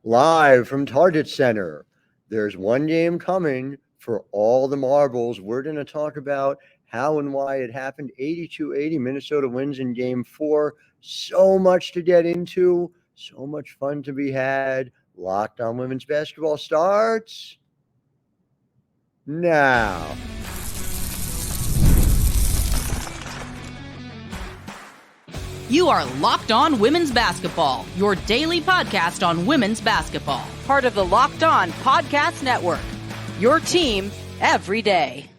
Live from Target Center. There's one game coming for all the marbles. We're going to talk about how and why it happened. 82-80, Minnesota wins in game 4. So much to get into, so much fun to be had. Locked On Women's Basketball starts now. You are Locked On Women's Basketball, your daily podcast on women's basketball. Part of the Locked On Podcast Network, your team every day.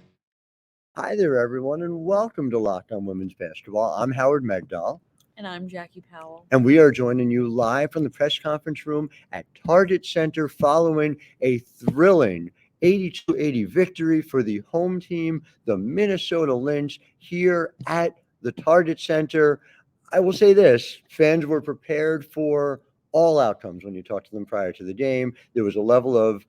Hi there, everyone, and welcome to Locked On Women's Basketball. I'm Howard Megdal. And I'm Jackie Powell. And we are joining you live from the press conference room at Target Center following a thrilling 82-80 victory for the home team, the Minnesota Lynx, here at the Target Center. I will say this, fans were prepared for all outcomes when you talked to them prior to the game. There was a level of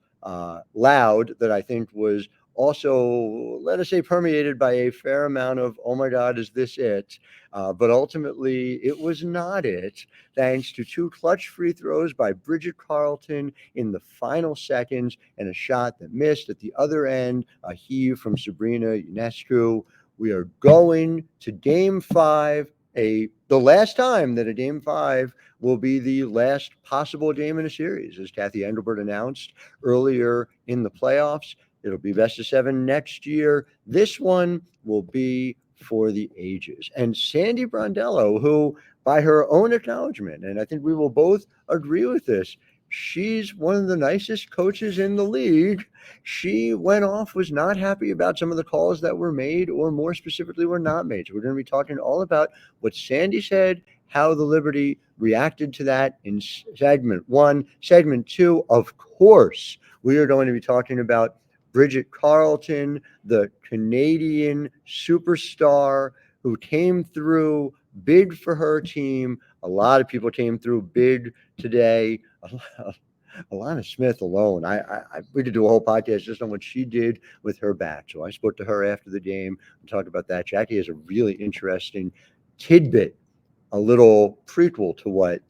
loud that I think was also, let us say, permeated by a fair amount of, oh my God, is this it? But ultimately, it was not it, thanks to 2 clutch free throws by Bridget Carleton in the final seconds and a shot that missed at the other end, a heave from Breanna Stewart. We are going to Game 5. The last time that a Game 5 will be the last possible game in a series, as Kathy Engelbert announced earlier in the playoffs. It'll be best of 7 next year. This one will be for the ages. And Sandy Brondello, who, by her own acknowledgement, and I think we will both agree with this, she's one of the nicest coaches in the league. She went off, was not happy about some of the calls that were made, or more specifically, were not made. So we're going to be talking all about what Sandy said, how the Liberty reacted to that in segment 1. Segment 2, of course, we are going to be talking about Bridget Carleton, the Canadian superstar who came through big for her team. A lot of people came through big today. Alanna Smith alone, we could do a whole podcast just on what she did with her bat. So I spoke to her after the game and talked about that. Jackie has a really interesting tidbit, a little prequel to what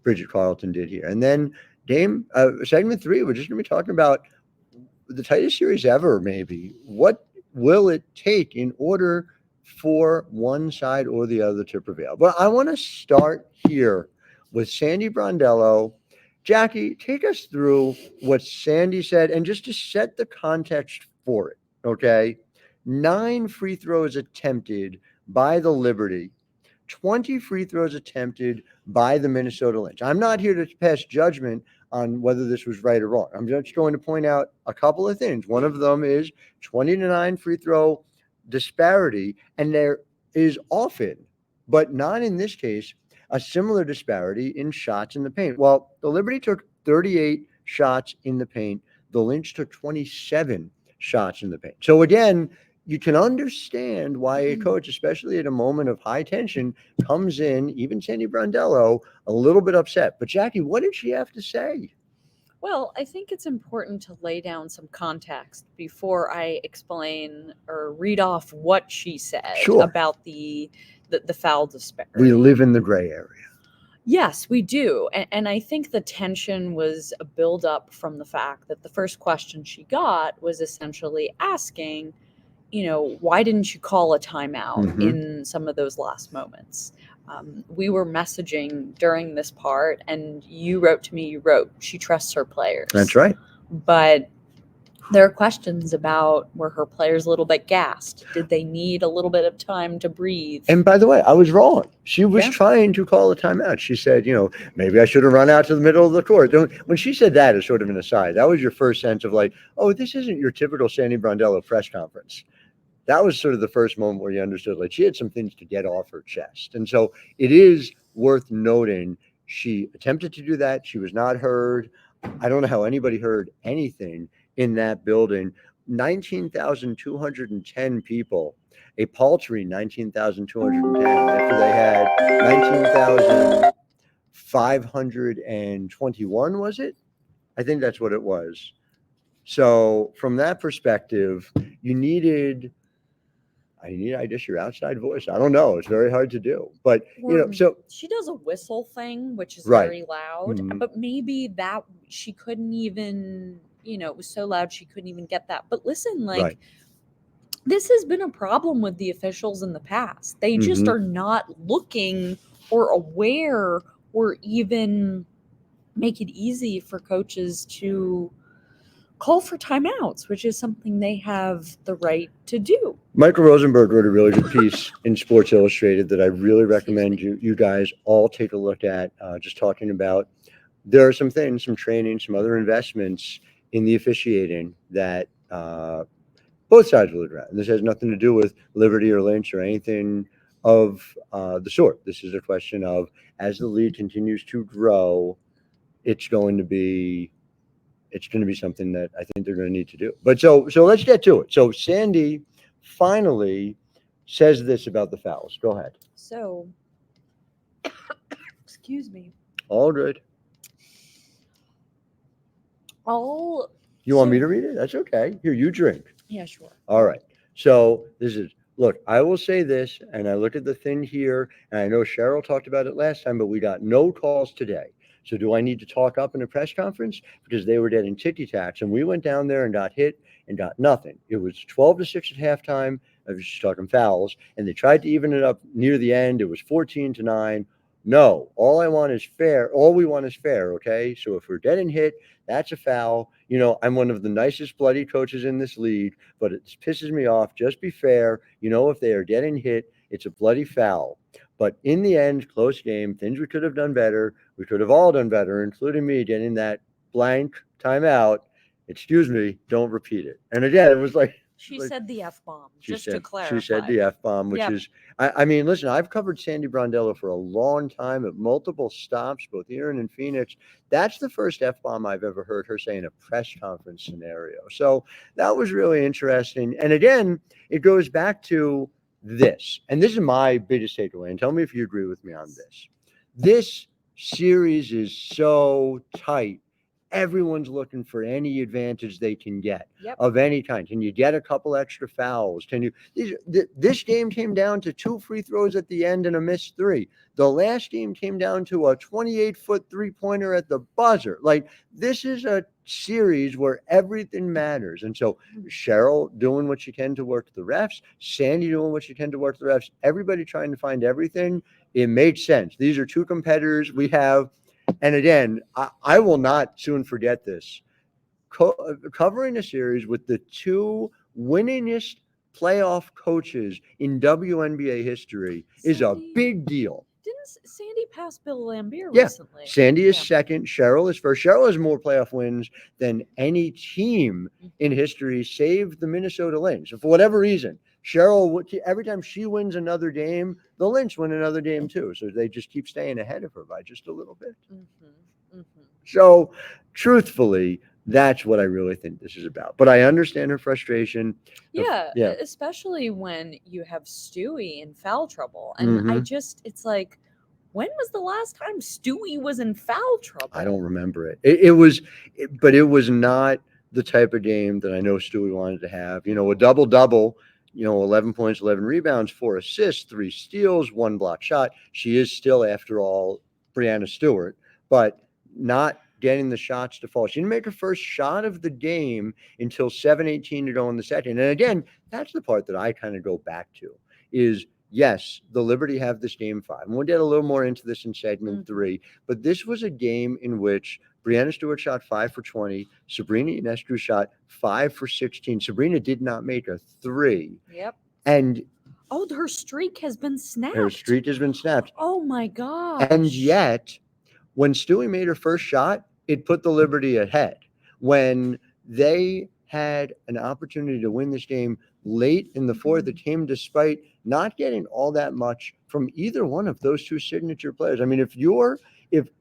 Bridget Carleton did here. And then segment 3, we're just going to be talking about the tightest series ever, maybe. What will it take in order for one side or the other to prevail? But I want to start here with Sandy Brondello. Jackie, take us through what Sandy said, and just to set the context for it, okay? 9 free throws attempted by the Liberty, 20 free throws attempted by the Minnesota Lynx. I'm not here to pass judgment on whether this was right or wrong. I'm just going to point out a couple of things. One of them is 20-9 free throw disparity, and there is often, but not in this case, a similar disparity in shots in the paint. Well, the Liberty took 38 shots in the paint. The Lynx took 27 shots in the paint. So again, you can understand why a coach, especially at a moment of high tension, comes in, even Sandy Brondello, a little bit upset. But Jackie, what did she have to say? Well, I think it's important to lay down some context before I explain or read off what she said about the foul disparity. We live in the gray area. Yes, we do. And I think the tension was a buildup from the fact that the first question she got was essentially asking, why didn't you call a timeout in some of those last moments? We were messaging during this part, and you wrote to me, she trusts her players. That's right. But there are questions about, were her players a little bit gassed? Did they need a little bit of time to breathe? And by the way, I was wrong. She was trying to call a timeout. She said, maybe I should have run out to the middle of the court. When she said that as sort of an aside, that was your first sense of like, oh, this isn't your typical Sandy Brondello press conference. That was sort of the first moment where you understood, like, she had some things to get off her chest. And so it is worth noting she attempted to do that. She was not heard. I don't know how anybody heard anything in that building. 19,210 people, a paltry 19,210 after they had 19,521, was it? I think that's what it was. So from that perspective, you needed I guess your outside voice. I don't know. It's very hard to do. But, so she does a whistle thing, which is very loud. But maybe that she couldn't even, it was so loud she couldn't even get that. But listen, like, Right. this has been a problem with the officials in the past. They just Mhm. are not looking or aware or even make it easy for coaches to call for timeouts, which is something they have the right to do. Michael Rosenberg wrote a really good piece in Sports Illustrated that I really recommend you guys all take a look at, just talking about there are some things, some training, some other investments in the officiating that both sides will address. And this has nothing to do with Liberty or Lynch or anything of the sort. This is a question of, as the league continues to grow, it's going to be something that I think they're going to need to do. But so let's get to it. So Sandy finally says this about the fouls. Go ahead. So, excuse me. All good. You want me to read it? That's okay. Here, you drink. Yeah, sure. All right. So look, I will say this, and I look at the thing here, and I know Cheryl talked about it last time, but we got no calls today. So do I need to talk up in a press conference? Because they were dead in ticky-tacks, and we went down there and got hit and got nothing. It was 12-6 at halftime. I was just talking fouls, and they tried to even it up near the end. It was 14-9. No, all we want is fair, okay? So if we're dead and hit, that's a foul. I'm one of the nicest bloody coaches in this league, but it pisses me off. Just be fair. If they are dead and hit, it's a bloody foul. But in the end, close game, things we could have done better. We could have all done better, including me getting that blank timeout. Excuse me, don't repeat it. And again, it was like, she said the F-bomb, to She clarify. said the F-bomb, which is, I mean, listen, I've covered Sandy Brondello for a long time at multiple stops, both here and in Phoenix. That's the first F-bomb I've ever heard her say in a press conference scenario. So that was really interesting. And again, it goes back to this. And this is my biggest takeaway. And tell me if you agree with me on this. This series is so tight. Everyone's looking for any advantage they can get of any kind. Can you get a couple extra fouls? This game came down to 2 free throws at the end and a missed 3. The last game came down to a 28-foot three-pointer at the buzzer. Like, this is a series where everything matters. And so Cheryl doing what she can to work the refs, Sandy doing what she can to work the refs, everybody trying to find everything. It made sense. These are two competitors we have. And again, I will not soon forget this. Covering a series with the two winningest playoff coaches in WNBA history is a big deal. Didn't Sandy pass Bill Lambier recently? Sandy is second. Cheryl is first. Cheryl has more playoff wins than any team in history, save the Minnesota Lynx. For whatever reason, Cheryl, every time she wins another game, the Lynx win another game too. So they just keep staying ahead of her by just a little bit. So truthfully, that's what I really think this is about. But I understand her frustration. Yeah, especially when you have Stewie in foul trouble. And it's like, when was the last time Stewie was in foul trouble? I don't remember it. It was not the type of game that I know Stewie wanted to have. A double-double, 11 points, 11 rebounds, 4 assists, 3 steals, 1 block shot. She is still, after all, Breanna Stewart, but not getting the shots to fall. She didn't make her first shot of the game until 7:18 to go in the second. And again, that's the part that I kind of go back to is, yes, the Liberty have this game 5. And we'll get a little more into this in segment 3, but this was a game in which Breanna Stewart shot 5 for 20. Sabrina Ionescu shot 5 for 16. Sabrina did not make a 3. And her streak has been snapped. Oh my gosh. And yet, when Stewie made her first shot, it put the Liberty ahead. When they had an opportunity to win this game late in the fourth, it came despite not getting all that much from either one of those two signature players. I mean, if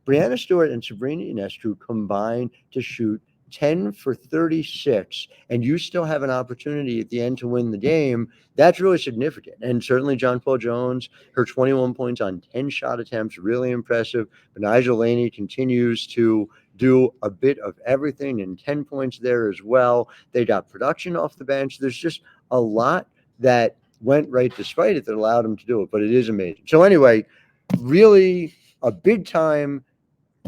Breanna Stewart and Sabrina Ionescu combine to shoot 10 for 36 and you still have an opportunity at the end to win the game, that's really significant. And certainly Jonquel Jones, her 21 points on 10 shot attempts, really impressive. Benijah Laney continues to do a bit of everything, and 10 points there as well. They got production off the bench. There's just a lot that went right despite it that allowed them to do it, but it is amazing. So anyway, really a big time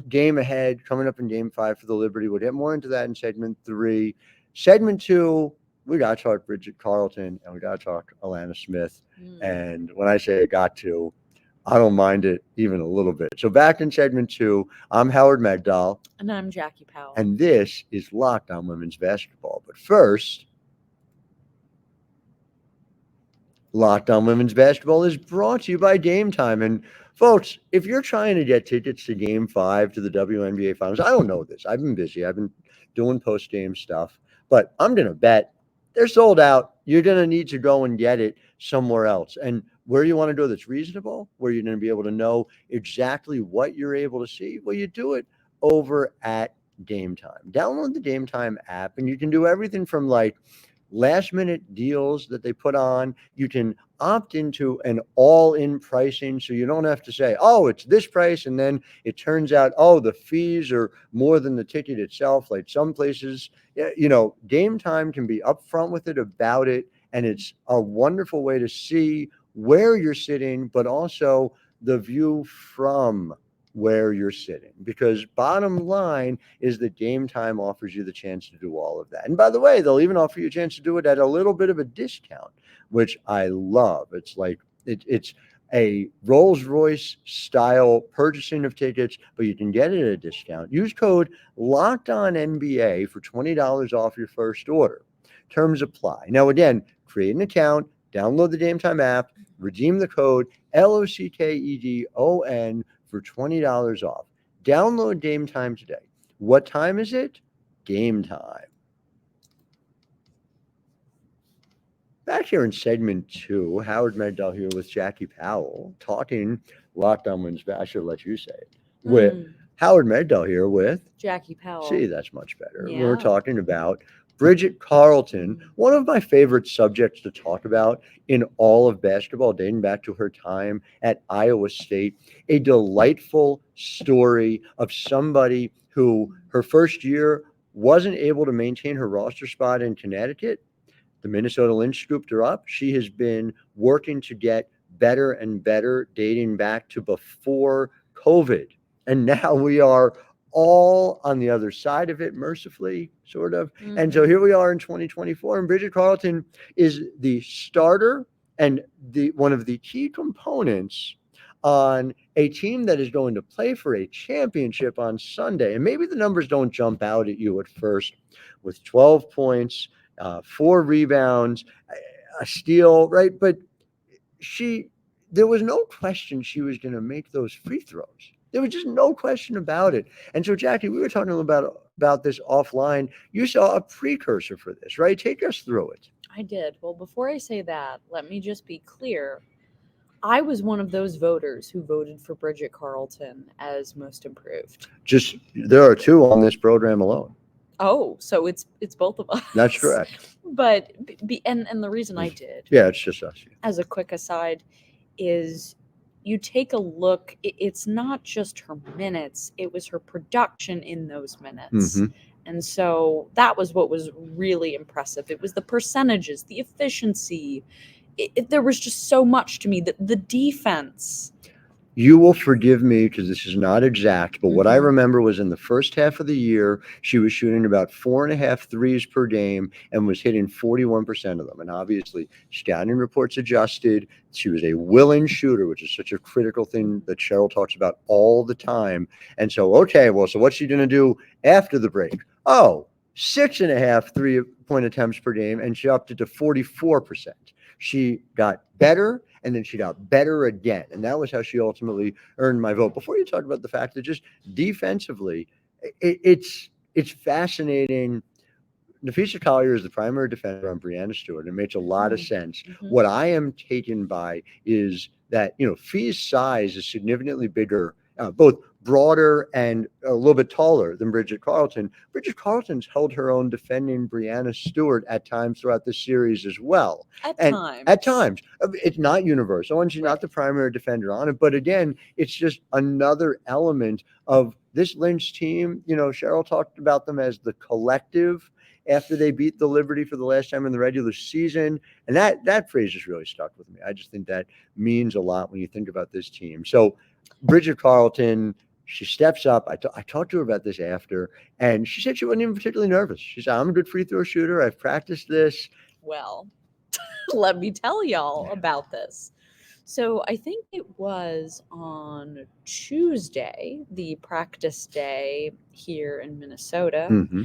game ahead coming up in game 5 for the Liberty. We'll get more into that in segment 3. Segment 2, we got to talk Bridget Carleton and we got to talk Alanna Smith. And when I say I got to, I don't mind it even a little bit. So back in segment 2, I'm Howard Megdal. And I'm Jackie Powell. And this is Locked On Women's Basketball. But first, Locked On Women's Basketball is brought to you by Game Time. And folks, if you're trying to get tickets to Game 5 to the WNBA Finals, I don't know this. I've been busy. I've been doing post-game stuff. But I'm going to bet they're sold out. You're going to need to go and get it somewhere else. And where you want to do it that's reasonable, where you're going to be able to know exactly what you're able to see, well, you do it over at Game Time. Download the Game Time app, and you can do everything from like last-minute deals that they put on. You can opt into an all-in pricing, so you don't have to say, oh, it's this price, and then it turns out, oh, the fees are more than the ticket itself. Like some places, you know, Game Time can be upfront with it about it, and it's a wonderful way to see where you're sitting, but also the view from where you're sitting, because bottom line is that Game Time offers you the chance to do all of that. And by the way, they'll even offer you a chance to do it at a little bit of a discount, which I love. It's like it's a Rolls-Royce style purchasing of tickets, but you can get it at a discount. Use code LOCKEDONNBA for $20 off your first order. Terms apply. Now, again, create an account, download the Game Time app, redeem the code LOCKEDON for $20 off. Download Game Time today. What time is it? Game time. Back here in segment 2, Howard Megdal here with Jackie Powell, talking Locked On Women's Basketball. I should let you say it. With Howard Megdal here with Jackie Powell. See, that's much better. Yeah. We're talking about Bridget Carleton, one of my favorite subjects to talk about in all of basketball, dating back to her time at Iowa State. A delightful story of somebody who her first year wasn't able to maintain her roster spot in Connecticut. The Minnesota Lynx scooped her up. She has been working to get better and better, dating back to before COVID. And now we are all on the other side of it, mercifully, sort of. And so here we are in 2024, and Bridget Carleton is the starter and one of the key components on a team that is going to play for a championship on Sunday. And maybe the numbers don't jump out at you at first, with 12 points, 4 rebounds, a steal, right? But there was no question she was going to make those free throws. There was just no question about it. And so, Jackie, we were talking about this offline. You saw a precursor for this, right? Take us through it. I did. Well, before I say that, let me just be clear. I was one of those voters who voted for Bridget Carleton as most improved. There are 2 on this program alone. Oh, so it's both of us. That's correct. But and the reason I did, yeah, it's just us. as a quick aside, is you take a look, it's not just her minutes, it was her production in those minutes. And so that was what was really impressive. It was the percentages, the efficiency. There was just so much to me. The defense. You will forgive me because this is not exact, but what I remember was in the first half of the year, she was shooting about 4.5 threes per game and was hitting 41% of them. And obviously, scouting reports adjusted. She was a willing shooter, which is such a critical thing that Cheryl talks about all the time. And so, okay, well, so what's she going to do after the break? Oh, 6.5 3-point attempts per game, and she upped it to 44%. She got better, and then she got better again. And that was how she ultimately earned my vote. Before you talk about the fact that just defensively, it's fascinating. Nafisa Collier is the primary defender on Breanna Stewart. It makes a lot of sense. What I am taken by is that, Fee's size is significantly bigger, both broader and a little bit taller than Bridget Carleton. Bridget Carleton's held her own defending Breanna Stewart at times throughout the series as well. At times. It's not universal, and she's not the primary defender on it. But again, it's just another element of this Lynch team. Cheryl talked about them as the collective after they beat the Liberty for the last time in the regular season. And that phrase just really stuck with me. I just think that means a lot when you think about this team. So Bridget Carleton, She steps up. I talked to her about this after, and she said she wasn't even particularly nervous. She said, I'm a good free throw shooter. I've practiced this. Well, let me tell y'all about this. So I think it was on Tuesday, the practice day here in Minnesota, Mm-hmm.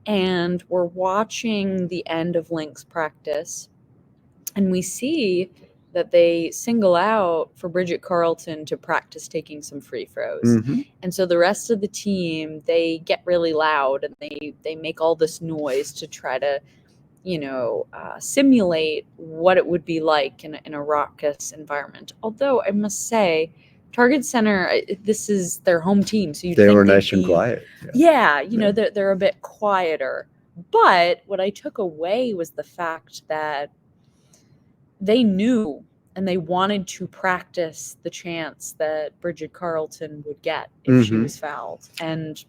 and we're watching the end of Lynx practice, and we see that they single out for Bridget Carleton to practice taking some free throws. Mm-hmm. And so the rest of the team, they get really loud and they make all this noise to try to, simulate what it would be like in a raucous environment. Although I must say, Target Center, this is their home team, so They were nice and quiet. Yeah, they're a bit quieter. But what I took away was the fact that they knew and they wanted to practice the chance that Bridget Carleton would get if she was fouled, and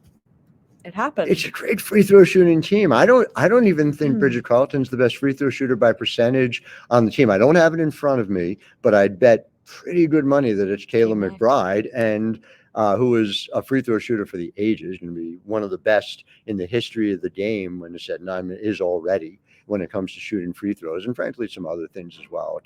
it happened. It's a great free throw shooting team. I don't even think Bridget Carleton's the best free throw shooter by percentage on the team. I don't have it in front of me, but I'd bet pretty good money that it's Kayla McBride, and who is a free throw shooter for the ages, going to be one of the best in the history of the game when it's at 9 is already when it comes to shooting free throws, and frankly some other things as well.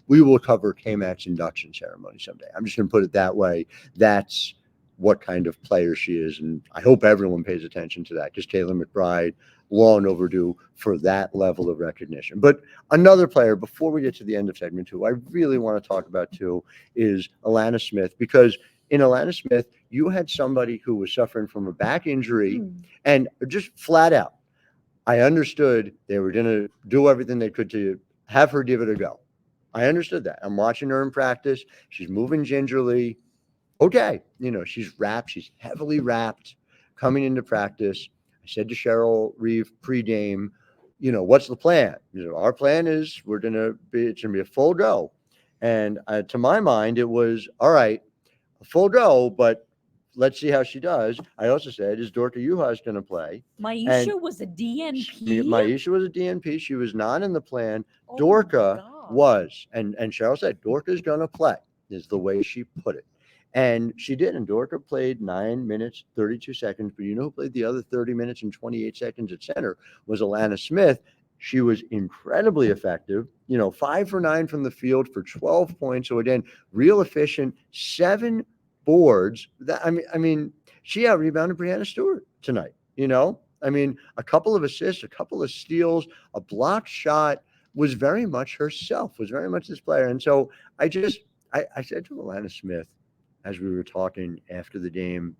We will cover K-Mac's induction ceremony someday. I'm just going to put it that way. That's what kind of player she is, and I hope everyone pays attention to that, because Kayla McBride, long overdue for that level of recognition. But another player, before we get to the end of segment 2, I really want to talk about too is Alanna Smith, because in Alanna Smith, you had somebody who was suffering from a back injury, and just flat out, I understood they were going to do everything they could to have her give it a go. I understood that. I'm watching her in practice. She's moving gingerly. Okay. She's wrapped. She's heavily wrapped coming into practice. I said to Cheryl Reeve pre-game, what's the plan? Our plan is it's going to be a full go. And to my mind, it was, all right, a full go, but let's see how she does. I also said, is Dorka Juhas going to play? Maisha was a DNP? Maisha was a DNP. She was not in the plan. Oh Dorka was. And Cheryl said, Dorka's going to play, is the way she put it. And she did. And Dorka played 9 minutes, 32 seconds. But who played the other 30 minutes and 28 seconds at center was Alanna Smith. She was incredibly effective, 5 for 9 from the field for 12 points. So again, real efficient, 7 boards. She out-rebounded Breanna Stewart tonight, a couple of assists, a couple of steals, a blocked shot, was very much herself, was very much this player. And so I said to Alanna Smith, as we were talking after the game,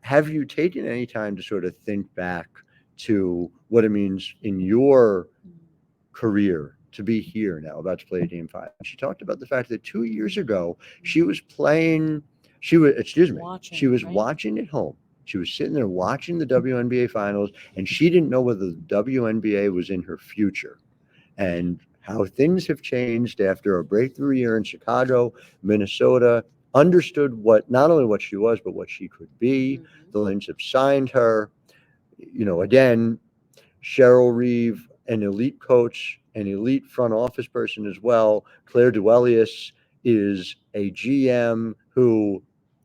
have you taken any time to sort of think back to what it means in your career to be here now, about to play Game 5? She talked about the fact that 2 years ago, she was watching at home. She was sitting there watching the WNBA Finals, and she didn't know whether the WNBA was in her future. And how things have changed after a breakthrough year in Chicago, Minnesota, understood not only what she was, but what she could be. The Lynx have signed her. Again, Cheryl Reeve, an elite coach, an elite front office person as well. Claire Duelius is a GM who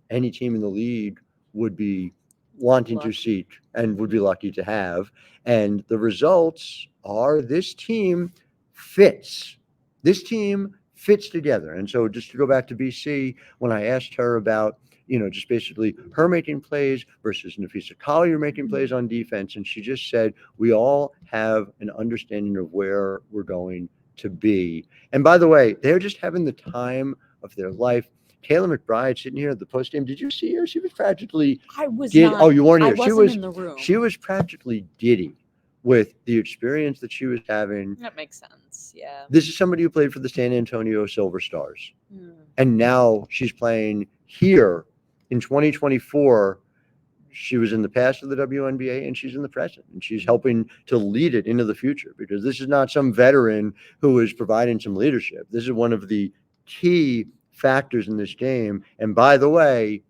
any team in the league would be wanting to seek and would be lucky to have. And the results are this team fits. This team fits together. And so just to go back to BC, when I asked her about, just basically her making plays versus Nafisa Collier making plays on defense, and she just said, we all have an understanding of where we're going to be. And by the way, they're just having the time of their life. Kayla McBride sitting here at the postgame. Did you see her? She was practically. I was not. Oh, you weren't here. I wasn't in the room. She was practically giddy with the experience that she was having. That makes sense. Yeah. This is somebody who played for the San Antonio Silver Stars, and now she's playing here in 2024. She was in the past of the WNBA, and she's in the present, and she's helping to lead it into the future, because this is not some veteran who is providing some leadership. This is one of the key factors in this game. And by the way,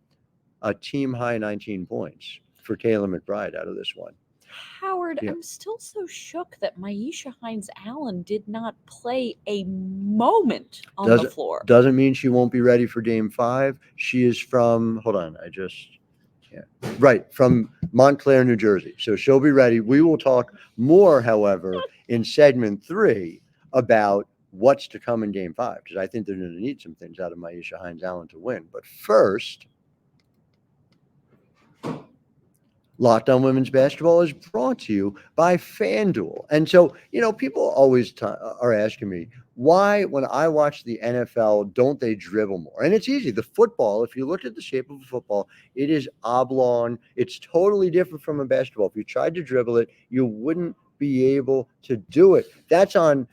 a team high 19 points for Kayla McBride out of this one. Howard Howard, Yeah. I'm still so shook that Myisha Hines-Allen did not play a moment on the floor. Doesn't mean she won't be ready for Game 5. She is from, from Montclair, New Jersey. So she'll be ready. We will talk more, however, in segment 3 about what's to come in Game 5, because I think they're going to need some things out of Myisha Hines-Allen to win. But first, Locked On Women's Basketball is brought to you by FanDuel. And so, people always are asking me, why, when I watch the NFL, don't they dribble more? And it's easy. The football, if you look at the shape of a football, it is oblong. It's totally different from a basketball. If you tried to dribble it, you wouldn't be able to do it. That's on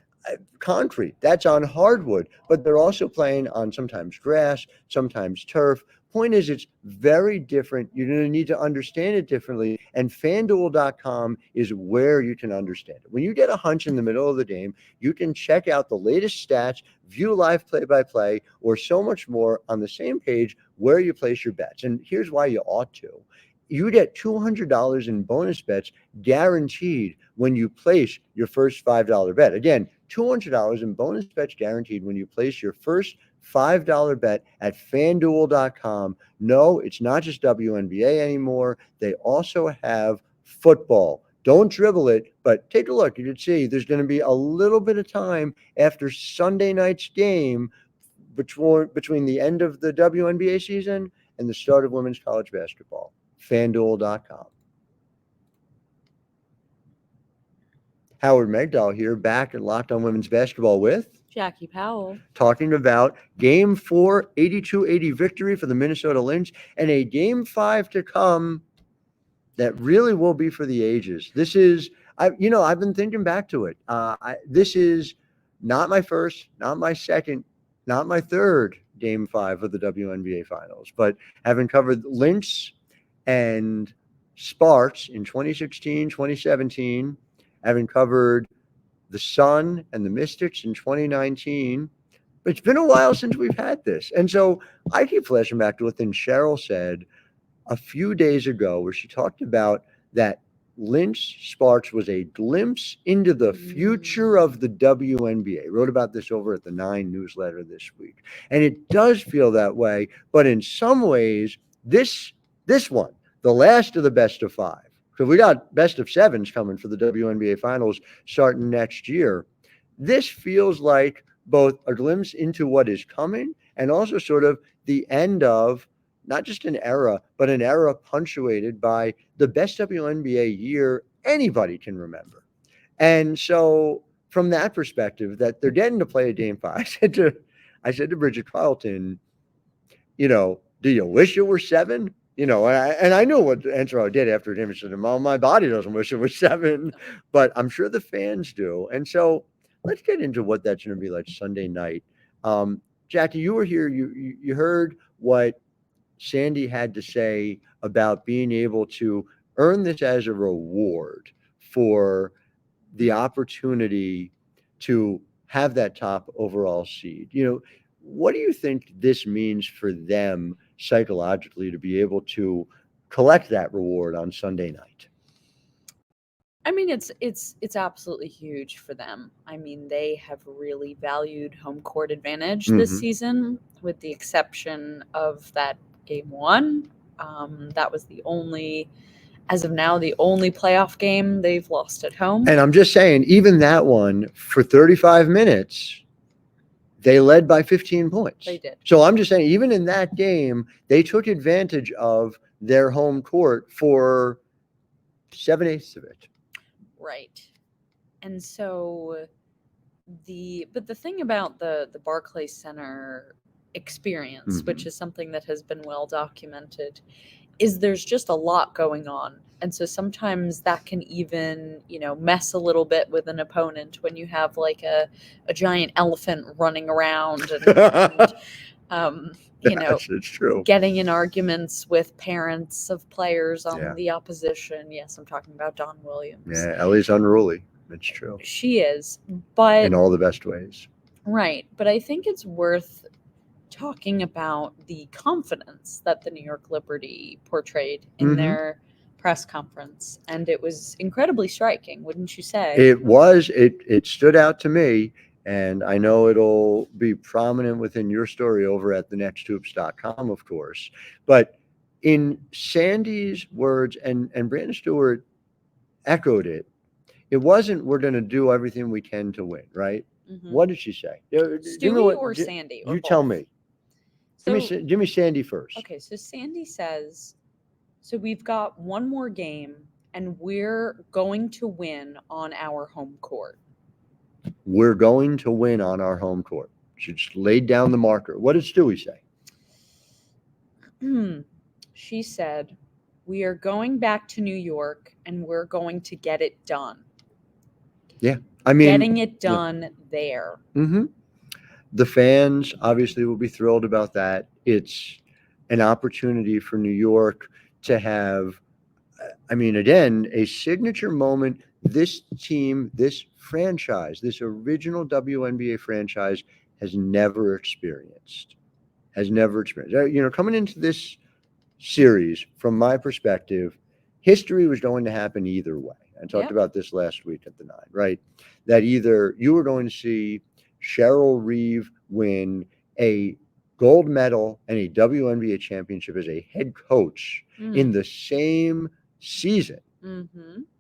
concrete. That's on hardwood. But they're also playing on sometimes grass, sometimes turf. Point is, it's very different. You're going to need to understand it differently. And FanDuel.com is where you can understand it. When you get a hunch in the middle of the game, you can check out the latest stats, view live play-by-play, or so much more on the same page where you place your bets. And here's why you ought to. You get $200 in bonus bets guaranteed when you place your first $5 bet. Again, $200 in bonus bets guaranteed when you place your first $5 bet at FanDuel.com. No, it's not just WNBA anymore. They also have football. Don't dribble it, but take a look. You can see there's going to be a little bit of time after Sunday night's game between the end of the WNBA season and the start of women's college basketball. FanDuel.com. Howard Megdal here, back at Locked On Women's Basketball with Jackie Powell, talking about Game 4, 82-80 victory for the Minnesota Lynx, and a Game 5 to come that really will be for the ages. This is, I've been thinking back to it. This is not my first, not my second, not my third Game 5 of the WNBA Finals, but having covered Lynx and Sparks in 2016, 2017, having covered the Sun and the Mystics in 2019. But it's been a while since we've had this. And so I keep flashing back to what Cheryl said a few days ago, where she talked about that Lynx Sparks was a glimpse into the future of the WNBA. Wrote about this over at the 9 newsletter this week. And it does feel that way. But in some ways, this one, the last of the best of 5, so we got best of 7s coming for the WNBA Finals starting next year. This feels like both a glimpse into what is coming and also sort of the end of not just an era, but an era punctuated by the best WNBA year anybody can remember. And so from that perspective, that they're getting to play a Game 5, I said to Bridget Carleton, do you wish it were 7? And I know what answer I did after it. She said, "Well, my body doesn't wish it was 7, but I'm sure the fans do." And so let's get into what that's going to be like Sunday night. Jackie, you were here. You heard what Sandy had to say about being able to earn this as a reward for the opportunity to have that top overall seed. What do you think this means for them psychologically to be able to collect that reward on Sunday night? I mean, it's absolutely huge for them. I mean, they have really valued home court advantage this season, with the exception of that Game 1. That was as of now, the only playoff game they've lost at home. And I'm just saying, even that one, for 35 minutes, they led by 15 points. They did. So I'm just saying, even in that game, they took advantage of their home court for 7/8 of it. Right. And so the thing about the Barclays Center experience, which is something that has been well documented, is there's just a lot going on. And so sometimes that can even, mess a little bit with an opponent when you have like a giant elephant running around and It's true. Getting in arguments with parents of players on the opposition. Yes, I'm talking about Dawn Williams. Yeah, Ellie's unruly. It's true. She is, but in all the best ways. Right. But I think it's worth talking about the confidence that the New York Liberty portrayed in their press conference, and it was incredibly striking, wouldn't you say? It stood out to me, and I know it'll be prominent within your story over at thenexthoops.com, of course. But in Sandy's words, and Breanna Stewart echoed it, it wasn't we're going to do everything we can to win, right? What did she say? Stewie or Sandy? Or You tell both? me. So, Give me Sandy first. okay, so Sandy says, so we've got one more game, and we're going to win on our home court. We're going to win on our home court. She just laid down the marker. What did Stewie say? She said, we are going back to New York, and we're going to get it done. Yeah. I mean, getting it done there. Mm-hmm. The fans obviously will be thrilled about that. It's an opportunity for New York to have, I mean, again, a signature moment. This team, this franchise, this original WNBA franchise has never experienced. Coming into this series, from my perspective, history was going to happen either way. I talked about this last week at the 9, right? That either you were going to see Cheryl Reeve win a gold medal and a WNBA championship as a head coach in the same season,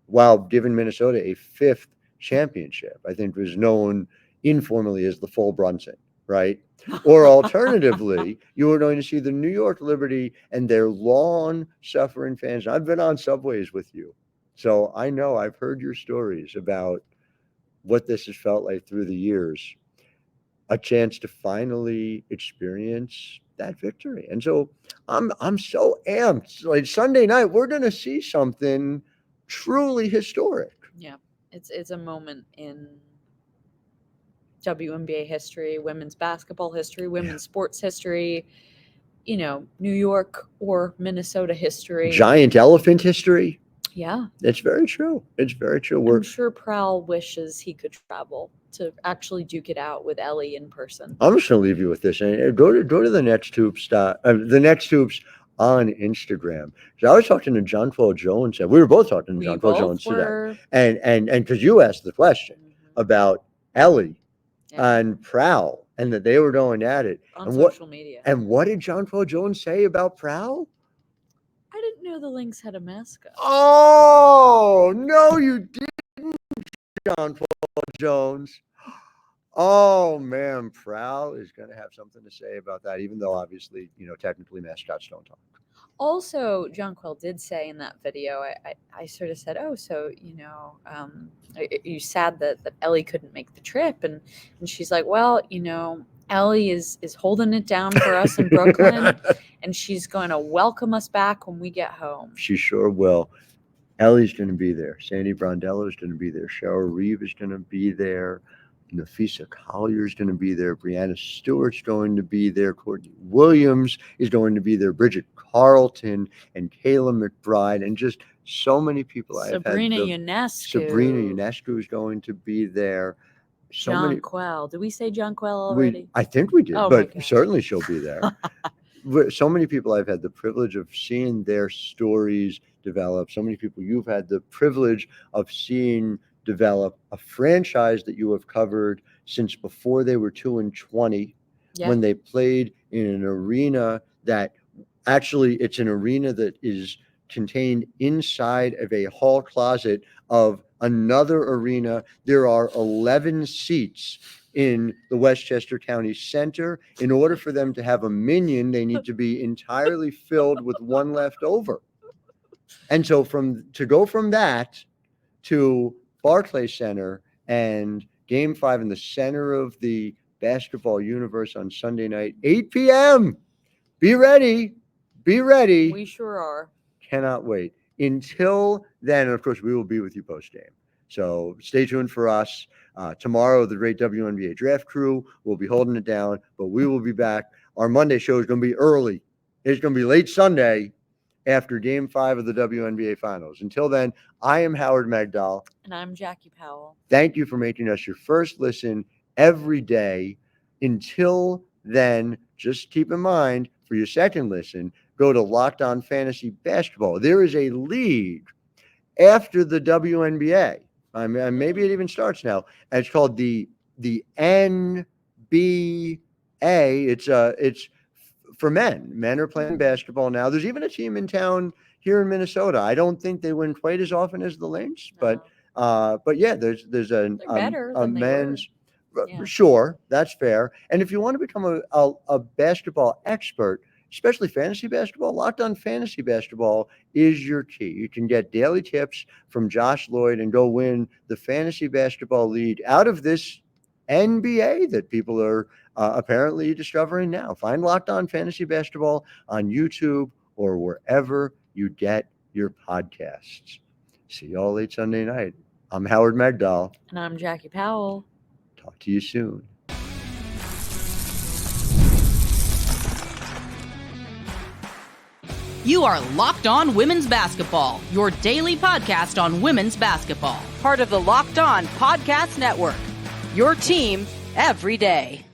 while giving Minnesota a 5th championship. I think was known informally as the full Brunson, right? Or alternatively, you were going to see the New York Liberty and their long-suffering fans. I've been on subways with you, so I know I've heard your stories about what this has felt like through the years. A chance to finally experience that victory. And so I'm so amped. Like Sunday night, we're going to see something truly historic. Yeah, it's a moment in WNBA history, women's basketball history, women's sports history, New York or Minnesota history. Giant elephant history. Yeah. It's very true. It's very true. I'm sure Powell wishes he could travel to actually duke it out with Ellie in person. I'm just going to leave you with this. Go to the Next Hoops, the Next Hoops on Instagram. So I was talking to John Paul Jones. We were both talking to John Paul Jones today. And because you asked the question about Ellie and Powell and that they were going at it. On social media. And what did John Paul Jones say about Powell? I didn't know the Lynx had a mascot. Oh, no, you didn't, John Paul Jones. Oh, man, Powell is going to have something to say about that, even though obviously, technically mascots don't talk. Also, Jonquil did say in that video, I sort of said, oh, so, you sad that Ellie couldn't make the trip. And she's like, well, Ellie is holding it down for us in Brooklyn, and she's going to welcome us back when we get home. She sure will. Ellie's going to be there. Sandy Brondello is going to be there. Cheryl Reeve is going to be there. Nafisa Collier is going to be there. Breanna Stewart's going to be there. Courtney Williams is going to be there. Bridget Carleton and Kayla McBride, and just so many people. Sabrina Ionescu is going to be there. Jonquil. Did we say Jonquil already? I think we did, but certainly she'll be there. So many people I've had the privilege of seeing their stories develop. So many people you've had the privilege of seeing develop, a franchise that you have covered since before they were 2-20, when they played in an arena that actually it's an arena that is contained inside of a hall closet of another arena. There are 11 seats in the Westchester County Center. In order for them to have a minion, they need to be entirely filled with one left over. And so to go from that to Barclays Center and Game 5 in the center of the basketball universe on Sunday night, 8 p.m. Be ready. Be ready. We sure are. Cannot wait. Until then, and of course, we will be with you post-game. So stay tuned for us. Tomorrow, the great WNBA draft crew will be holding it down, but we will be back. Our Monday show is going to be early. It's going to be late Sunday after Game 5 of the WNBA Finals. Until then, I am Howard Megdal. And I'm Jackie Powell. Thank you for making us your first listen every day. Until then, just keep in mind, for your second listen, go to Locked On Fantasy Basketball. There is a league after the WNBA. I mean, maybe it even starts now. And it's called the NBA. It's for men. Men are playing basketball now. There's even a team in town here in Minnesota. I don't think they win quite as often as the Lynx, but yeah, there's a men's. Yeah. Sure, that's fair. And if you want to become a basketball expert, especially fantasy basketball, Locked On Fantasy Basketball is your key. You can get daily tips from Josh Lloyd and go win the fantasy basketball lead out of this NBA that people are apparently discovering now. Find Locked On Fantasy Basketball on YouTube or wherever you get your podcasts. See you all late Sunday night. I'm Howard Megdal. And I'm Jackie Powell. Talk to you soon. You are Locked On Women's Basketball, your daily podcast on women's basketball. Part of the Locked On Podcast Network. Your team every day.